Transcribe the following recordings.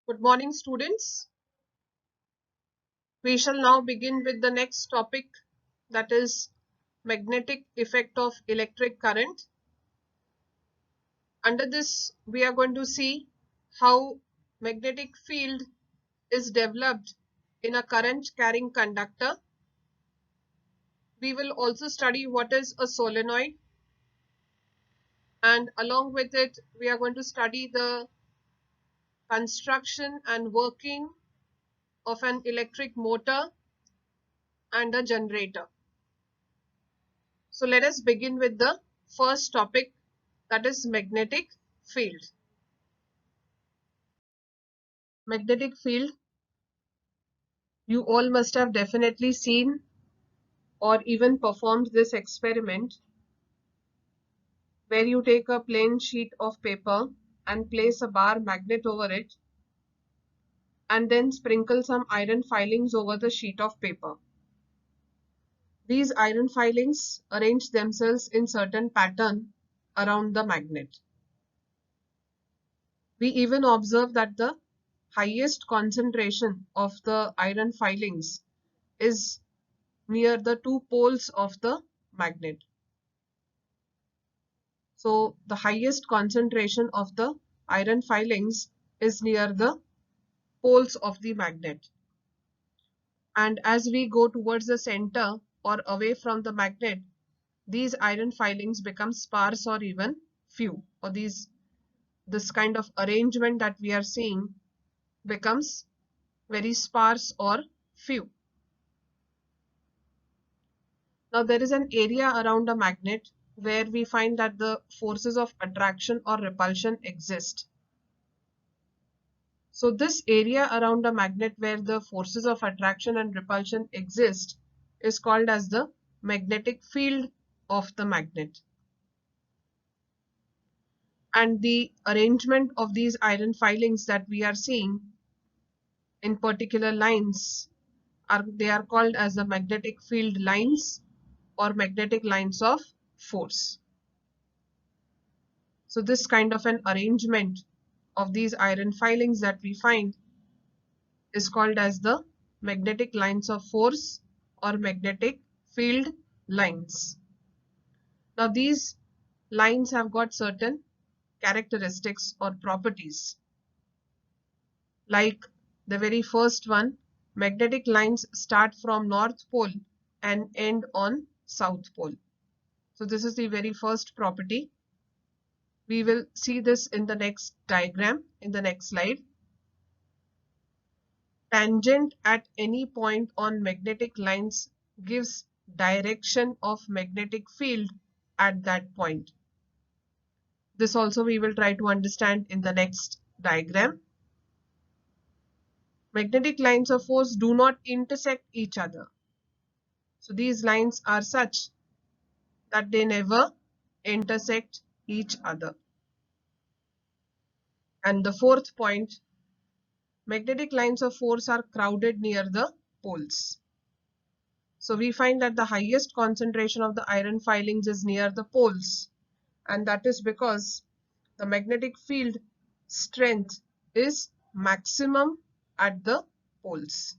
Good morning, students. We shall now begin with the next topic, that is magnetic effect of electric current. Under this, we are going to see how magnetic field is developed in a current carrying conductor. We will also study what is a solenoid, and along with it, we are going to study the construction and working of an electric motor and a generator. So let us begin with the first topic, that is magnetic field. Magnetic field, you all must have definitely seen or even performed this experiment where you take a plain sheet of paper and place a bar magnet over it and then sprinkle some iron filings over the sheet of paper. These iron filings arrange themselves in certain pattern around the magnet. We even observe that the highest concentration of the iron filings is near the two poles of the magnet. So the highest concentration of the iron filings is near the poles of the magnet. And as we go towards the center or away from the magnet, these iron filings become sparse or even few, or this kind of arrangement that we are seeing becomes very sparse or few. Now there is an area around a magnet where we find that the forces of attraction or repulsion exist. So this area around a magnet where the forces of attraction and repulsion exist is called as the magnetic field of the magnet. And the arrangement of these iron filings that we are seeing in particular lines they are called as the magnetic field lines or magnetic lines of force. So this kind of an arrangement of these iron filings that we find is called as the magnetic lines of force or magnetic field lines. Now these lines have got certain characteristics or properties. Like the very first one, magnetic lines start from North Pole and end on South Pole. So this is the very first property. We will see this in the next diagram, in the next slide. Tangent at any point on magnetic lines gives direction of magnetic field at that point. This also we will try to understand in the next diagram. Magnetic lines of force do not intersect each other. So these lines are such that they never intersect each other. And the fourth point, magnetic lines of force are crowded near the poles. So we find that the highest concentration of the iron filings is near the poles, and that is because the magnetic field strength is maximum at the poles.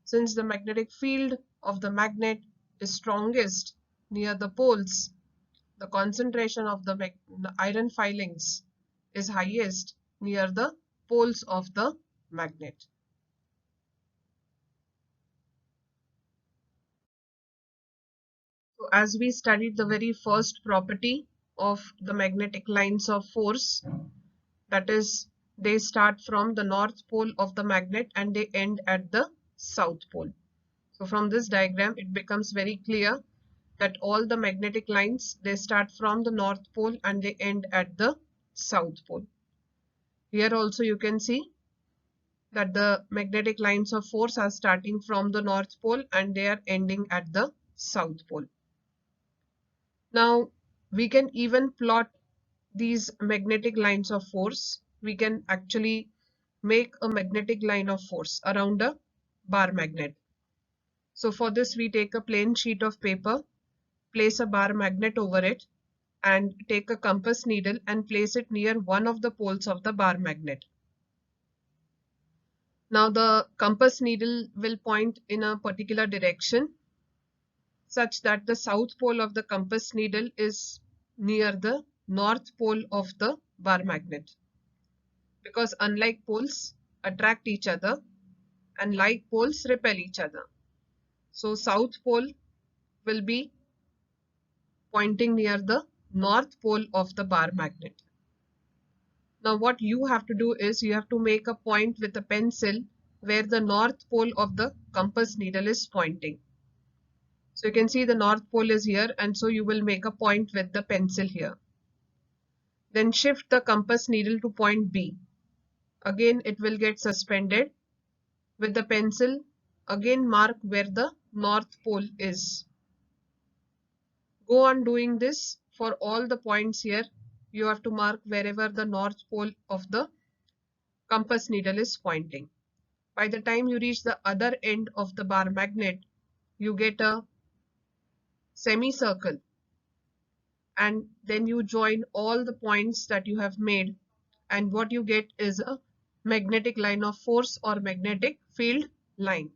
Since the magnetic field of the magnet is strongest near the poles, the concentration of the iron filings is highest near the poles of the magnet. So as we studied the very first property of the magnetic lines of force, that is, they start from the north pole of the magnet and they end at the south pole. So from this diagram, it becomes very clear that all the magnetic lines, they start from the north pole and they end at the south pole. Here also you can see that the magnetic lines of force are starting from the north pole and they are ending at the south pole. Now we can even plot these magnetic lines of force. We can actually make a magnetic line of force around a bar magnet. So for this we take a plain sheet of paper, place a bar magnet over it, and take a compass needle and place it near one of the poles of the bar magnet. Now the compass needle will point in a particular direction such that the south pole of the compass needle is near the north pole of the bar magnet, because unlike poles attract each other and like poles repel each other. So south pole will be pointing near the north pole of the bar magnet. Now what you have to do is you have to make a point with a pencil where the north pole of the compass needle is pointing. So you can see the north pole is here, and so you will make a point with the pencil here. Then shift the compass needle to point B. Again it will get suspended. With the pencil, again mark where the north pole is. Go on doing this for all the points here. You have to mark wherever the north pole of the compass needle is pointing. By the time you reach the other end of the bar magnet, you get a semicircle, and then you join all the points that you have made, and what you get is a magnetic line of force or magnetic field line.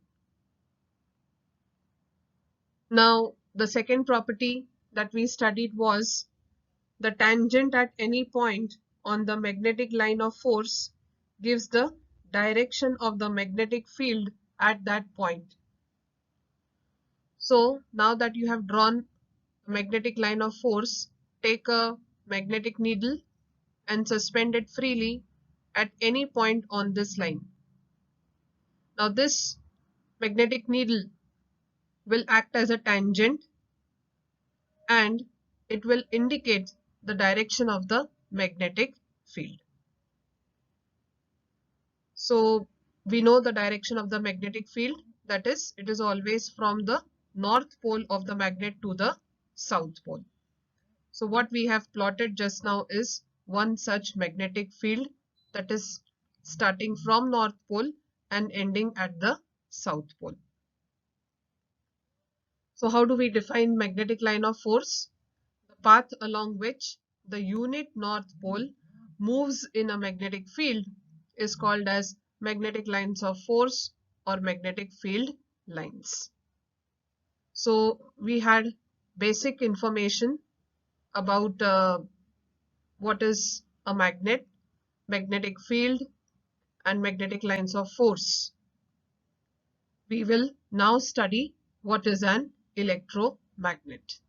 Now, the second property that we studied was the tangent at any point on the magnetic line of force gives the direction of the magnetic field at that point. So now that you have drawn a magnetic line of force, take a magnetic needle and suspend it freely at any point on this line. Now this magnetic needle will act as a tangent and it will indicate the direction of the magnetic field. So we know the direction of the magnetic field, that is, it is always from the north pole of the magnet to the south pole. So what we have plotted just now is one such magnetic field, that is starting from north pole and ending at the south pole. So how do we define magnetic line of force? The path along which the unit north pole moves in a magnetic field is called as magnetic lines of force or magnetic field lines. So we had basic information about what is a magnet, magnetic field, and magnetic lines of force. We will now study what is an electromagnet.